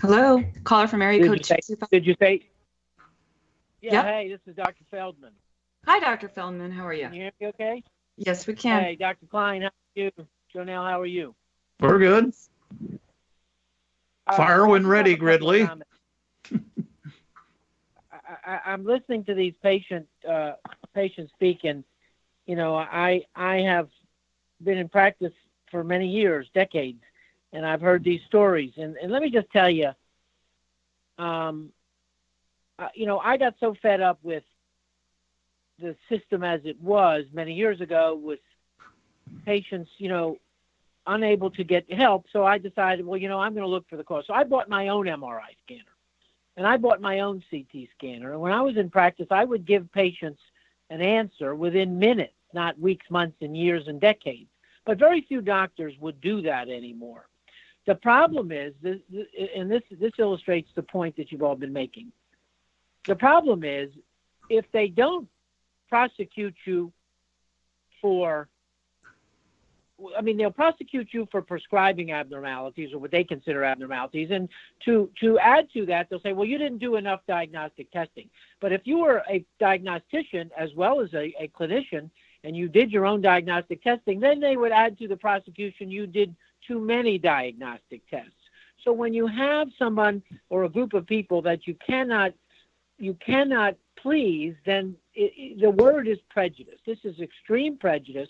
Hello, caller from area code 225. Did you say? Yeah, Yep. Hey, this is Dr. Feldman. Hi, Dr. Feldman. How are you? Can you hear me okay? Yes, we can. Hey, Dr. Kline, how are you? Jonelle, how are you? We're good. Fire when ready, Gridley. I'm listening to these patients speak, and I have been in practice for many years, decades, and I've heard these stories. And let me just tell you, I got so fed up with the system as it was many years ago, with patients, unable to get help. So I decided, I'm going to look for the cause. So I bought my own MRI scanner, and I bought my own CT scanner. And when I was in practice, I would give patients an answer within minutes, not weeks, months, and years and decades. But very few doctors would do that anymore. The problem is, and this illustrates the point that you've all been making. The problem is, if they don't prosecute you for, they'll prosecute you for prescribing abnormalities or what they consider abnormalities. And to add to that, they'll say, well, you didn't do enough diagnostic testing. But if you were a diagnostician as well as a clinician and you did your own diagnostic testing, then they would add to the prosecution, you did too many diagnostic tests. So when you have someone or a group of people that you cannot please, then the word is prejudice. This is extreme prejudice.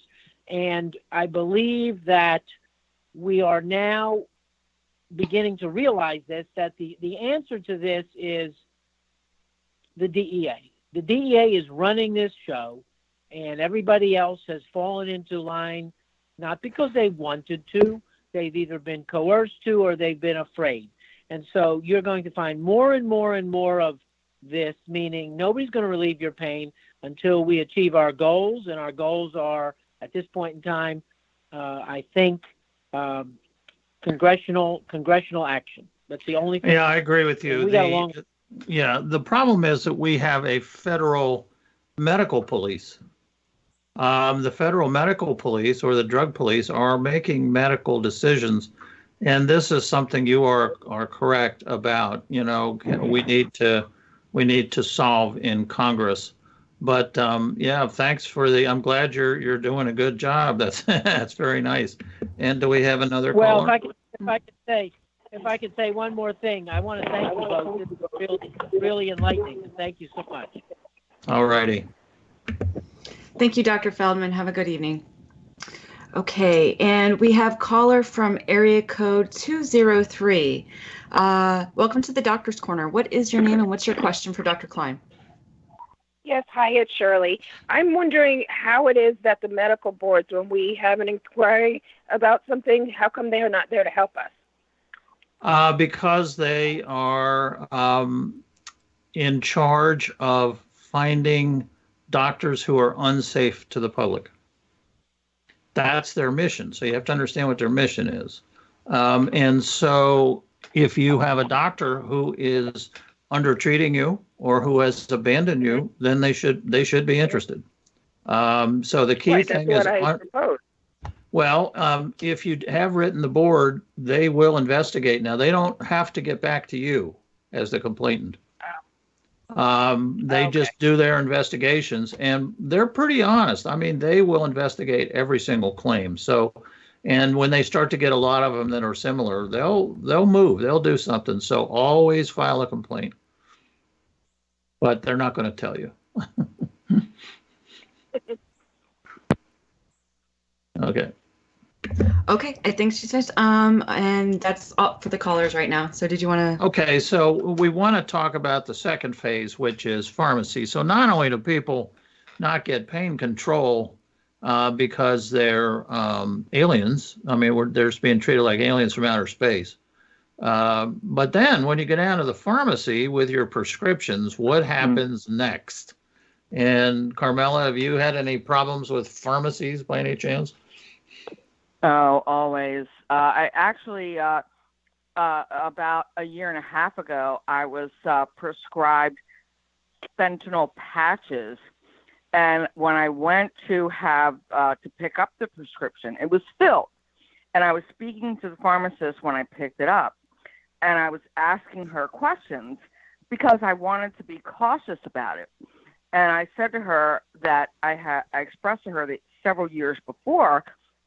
And I believe that we are now beginning to realize this, that the answer to this is the DEA. The DEA is running this show, and everybody else has fallen into line, not because they wanted to. They've either been coerced to or they've been afraid. And so you're going to find more and more and more of this, meaning nobody's going to relieve your pain until we achieve our goals, and our goals are, at this point in time, I think congressional action. That's the only thing. Yeah, I agree with you. The problem is that we have a federal medical police. The federal medical police or the drug police are making medical decisions, and this is something you are correct about. We need to solve in Congress. But thanks for I'm glad you're doing a good job. That's very nice. And do we have another caller? Well, if I could say one more thing, I want to thank you both. This is really enlightening. Thank you so much. All righty. Thank you, Dr. Feldman. Have a good evening. Okay, and we have caller from area code 203. Welcome to the Doctor's Corner. What is your name and what's your question for Dr. Kline? Yes, hi, it's Shirley. I'm wondering how it is that the medical boards, when we have an inquiry about something, how come they are not there to help us? Because they are in charge of finding doctors who are unsafe to the public. That's their mission. So you have to understand what their mission is. And so if you have a doctor who is undertreating you or who has abandoned you, then they should be interested. So the key thing is, if you have written the board, they will investigate. Now, they don't have to get back to you as the complainant. They just do their investigations, and they're pretty honest. They will investigate every single claim. So, and when they start to get a lot of them that are similar, they'll move, they'll do something. So always file a complaint, but they're not going to tell you. Okay. Okay, I think she says, and that's all for the callers right now. So did you want to? Okay, so we want to talk about the second phase, which is pharmacy. So not only do people not get pain control because they're aliens, they're just being treated like aliens from outer space. But then when you get down to the pharmacy with your prescriptions, what happens next? And Carmela, have you had any problems with pharmacies by any chance? Oh, always. I actually, about a year and a half ago, I was prescribed fentanyl patches. And when I went to have to pick up the prescription, it was filled. And I was speaking to the pharmacist when I picked it up. And I was asking her questions because I wanted to be cautious about it. And I said to her that I expressed to her that several years before,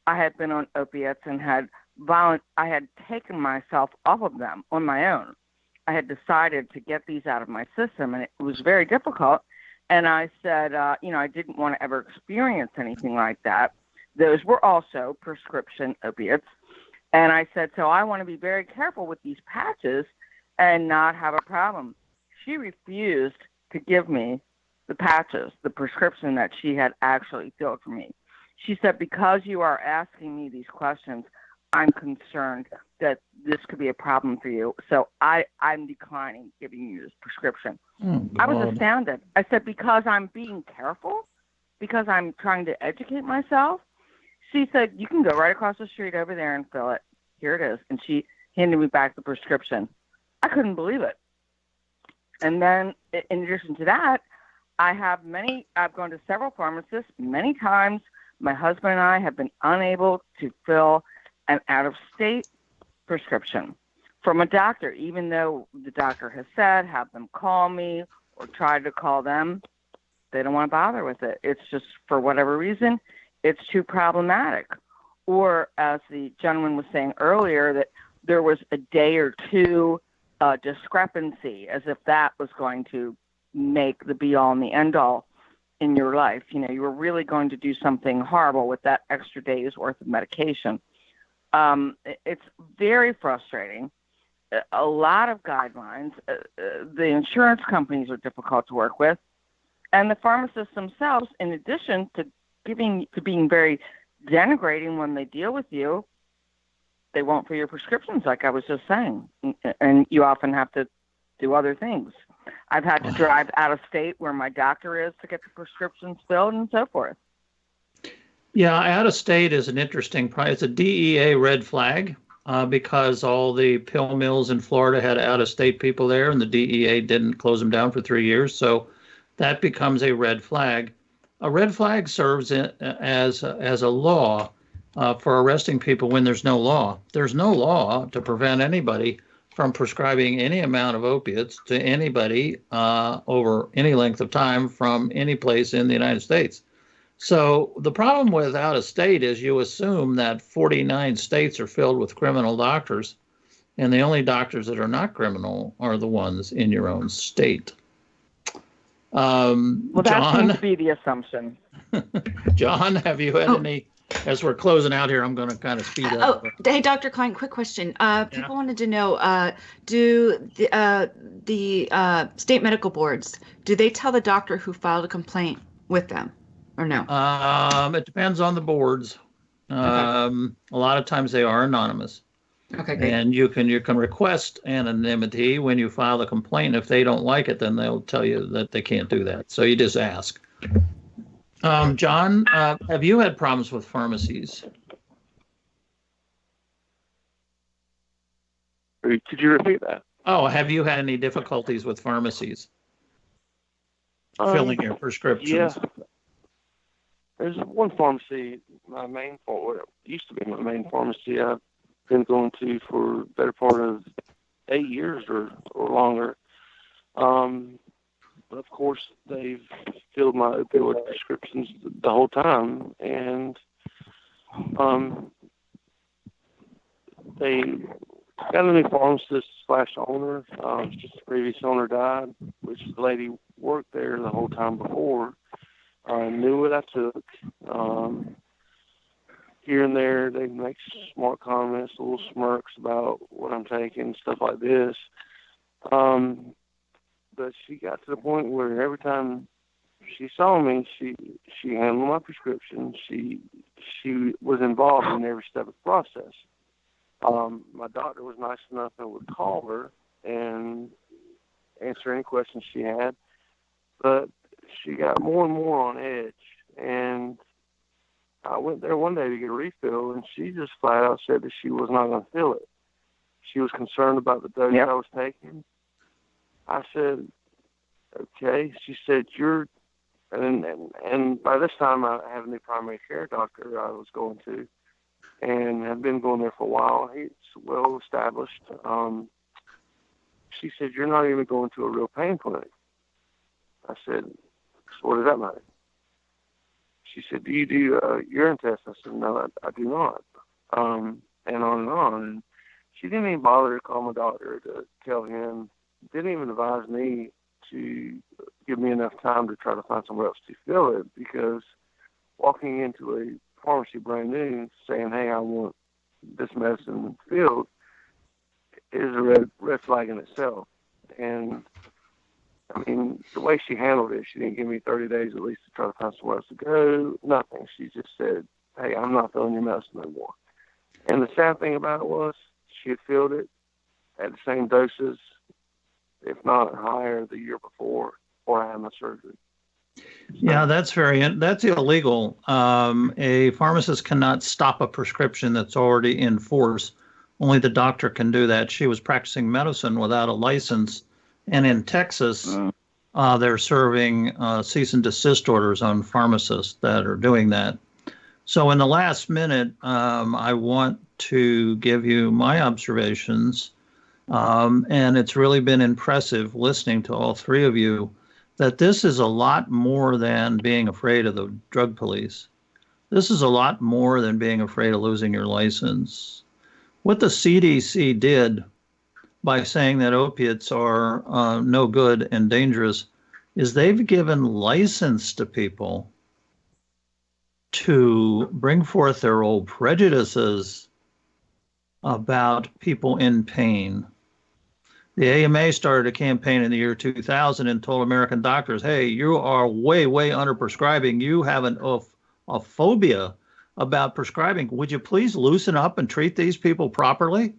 I had been on opiates and I had taken myself off of them on my own. I had decided to get these out of my system, and it was very difficult. And I said, I didn't want to ever experience anything like that. Those were also prescription opiates. And I said, so I want to be very careful with these patches and not have a problem. She refused to give me the patches, the prescription that she had actually filled for me. She said, because you are asking me these questions, I'm concerned that this could be a problem for you. So I'm declining giving you this prescription. I was astounded. I said, because I'm being careful? because I'm trying to educate myself, she said, you can go right across the street over there and fill it. Here it is. And she handed me back the prescription. I couldn't believe it. And then in addition to that, I've gone to several pharmacists many times. My husband and I have been unable to fill an out-of-state prescription from a doctor, even though the doctor has said, have them call me or try to call them. They don't want to bother with it. It's just, for whatever reason, it's too problematic. Or as the gentleman was saying earlier, that there was a day or two discrepancy, as if that was going to make the be-all and the end-all in your life. You know, you were really going to do something horrible with that extra day's worth of medication. It's very frustrating. A lot of guidelines. The insurance companies are difficult to work with. And the pharmacists themselves, in addition to being very denigrating when they deal with you, they won't fill your prescriptions, like I was just saying. And you often have to do other things. I've had to drive out of state where my doctor is to get the prescriptions filled and so forth. Yeah, out of state is an interesting price. It's a DEA red flag because all the pill mills in Florida had out of state people there, and the DEA didn't close them down for 3 years. So that becomes a red flag. A red flag serves as a law for arresting people when there's no law. There's no law to prevent anybody from prescribing any amount of opiates to anybody over any length of time from any place in the United States. So the problem with out of state is you assume that 49 states are filled with criminal doctors, and the only doctors that are not criminal are the ones in your own state. Well, that John, seems to be the assumption. John, have you had any? As we're closing out here, I'm going to kind of speed up. Hey, Dr. Kline, quick question. People wanted to know, do the state medical boards, do they tell the doctor who filed a complaint with them or no? It depends on the boards. A lot of times they are anonymous. Okay, great. And you can request anonymity when you file the complaint. If they don't like it, then they'll tell you that they can't do that. So you just ask. John, have you had problems with pharmacies? Could you repeat that? Oh, have you had any difficulties with pharmacies filling your prescriptions? Yeah. There's one pharmacy, it used to be my main pharmacy I've been going to for the better part of 8 years or longer. But of course, they've filled my opioid prescriptions the whole time, and they got a new pharmacist / owner. The previous owner died, which the lady worked there the whole time before. Knew what I took. Here and there, they make smart comments, little smirks about what I'm taking, stuff like this. But she got to the point where every time she saw me, she handled my prescription. She was involved in every step of the process. My doctor was nice enough and would call her and answer any questions she had. But she got more and more on edge. And I went there one day to get a refill, and she just flat out said that she was not going to fill it. She was concerned about the dose I was taking. I said, okay. She said, and by this time I have a new primary care doctor I was going to, and have been going there for a while. He's well established. She said, you're not even going to a real pain clinic. I said, so what does that matter? She said, do you do urine tests? I said, no, I do not. And on and on. And she didn't even bother to call my doctor to tell him, didn't even advise me to give me enough time to try to find somewhere else to fill it, because walking into a pharmacy brand new saying, hey, I want this medicine filled is a red flag in itself. And I mean, the way she handled it, she didn't give me 30 days at least to try to find somewhere else to go, nothing. She just said, hey, I'm not filling your medicine no more. And the sad thing about it was she had filled it at the same doses, if not higher, the year before I had my surgery. Yeah, that's illegal. A pharmacist cannot stop a prescription that's already in force. Only the doctor can do that. She was practicing medicine without a license, and in Texas, they're serving cease and desist orders on pharmacists that are doing that. So in the last minute, I want to give you my observations, and it's really been impressive listening to all three of you, that this is a lot more than being afraid of the drug police. This is a lot more than being afraid of losing your license. What the CDC did by saying that opiates are no good and dangerous is they've given license to people to bring forth their old prejudices about people in pain. The AMA started a campaign in the year 2000 and told American doctors, hey, you are way, way underprescribing. You have a phobia about prescribing. Would you please loosen up and treat these people properly?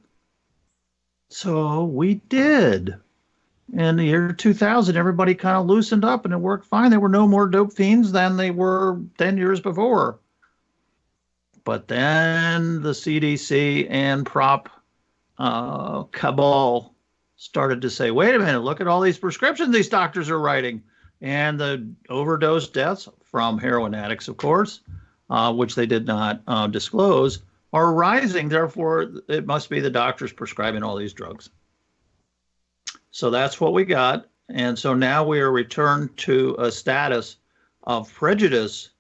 So we did. In the year 2000, everybody kind of loosened up and it worked fine. There were no more dope fiends than they were 10 years before. But then the CDC and prop cabal started to say, wait a minute, look at all these prescriptions these doctors are writing. And the overdose deaths from heroin addicts, of course, which they did not disclose, are rising. Therefore, it must be the doctors prescribing all these drugs. So that's what we got. And so now we are returned to a status of prejudice.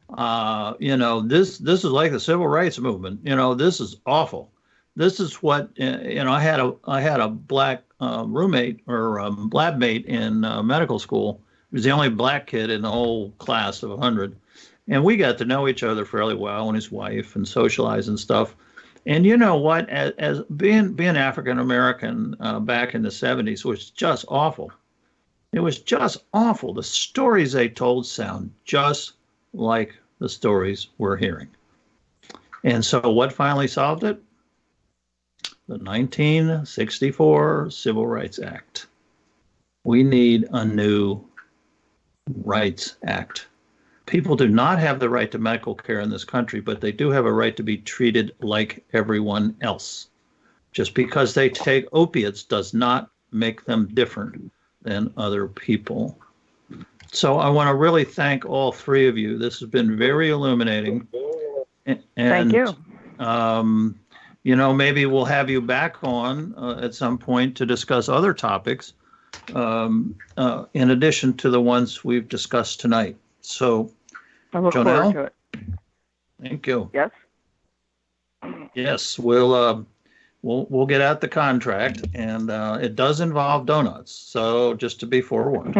This is like the civil rights movement. This is awful. This is what, I had a black roommate or lab mate in medical school. He was the only black kid in the whole class of 100. And we got to know each other fairly well, and his wife, and socialize and stuff. And you know what? As being African American back in the 70s was just awful. It was just awful. The stories they told sound just like the stories we're hearing. And so what finally solved it? The 1964 Civil Rights Act. We need a new Rights Act. People do not have the right to medical care in this country, but they do have a right to be treated like everyone else. Just because they take opiates does not make them different than other people. So I want to really thank all three of you. This has been very illuminating. And, thank you. Maybe we'll have you back on at some point to discuss other topics in addition to the ones we've discussed tonight. So, I look Jonelle, forward to it. Thank you. Yes. Yes, we'll get out the contract, and it does involve donuts. So just to be forewarned.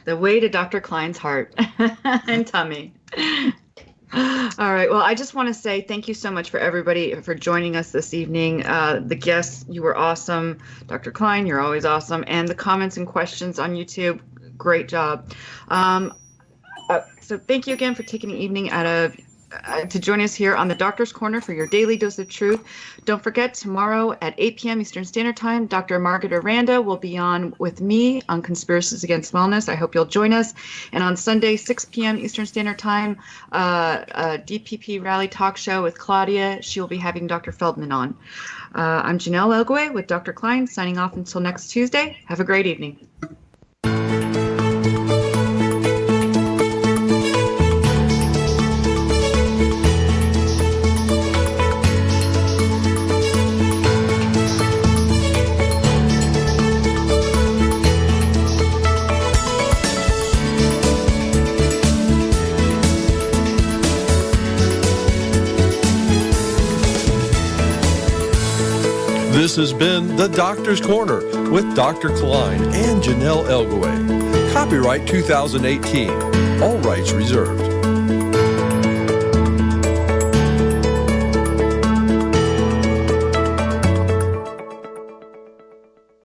The way to Dr. Kline's heart and tummy. All right. Well, I just want to say thank you so much for everybody for joining us this evening. The guests, you were awesome. Dr. Kline, you're always awesome. And the comments and questions on YouTube, great job. So thank you again for taking the evening out of to join us here on the Doctor's Corner for your daily dose of truth. Don't forget, tomorrow at 8 p.m. Eastern Standard Time, Dr. Margaret Aranda will be on with me on Conspiracies Against Wellness. I hope you'll join us. And on Sunday, 6 p.m. Eastern Standard Time, a DPP Rally Talk Show with Claudia. She will be having Dr. Feldman on. I'm Jonelle Elgaway with Dr. Kline, signing off until next Tuesday. Have a great evening. This has been The Doctor's Corner with Dr. Kline and Jonelle Elgaway. Copyright 2018. All rights reserved.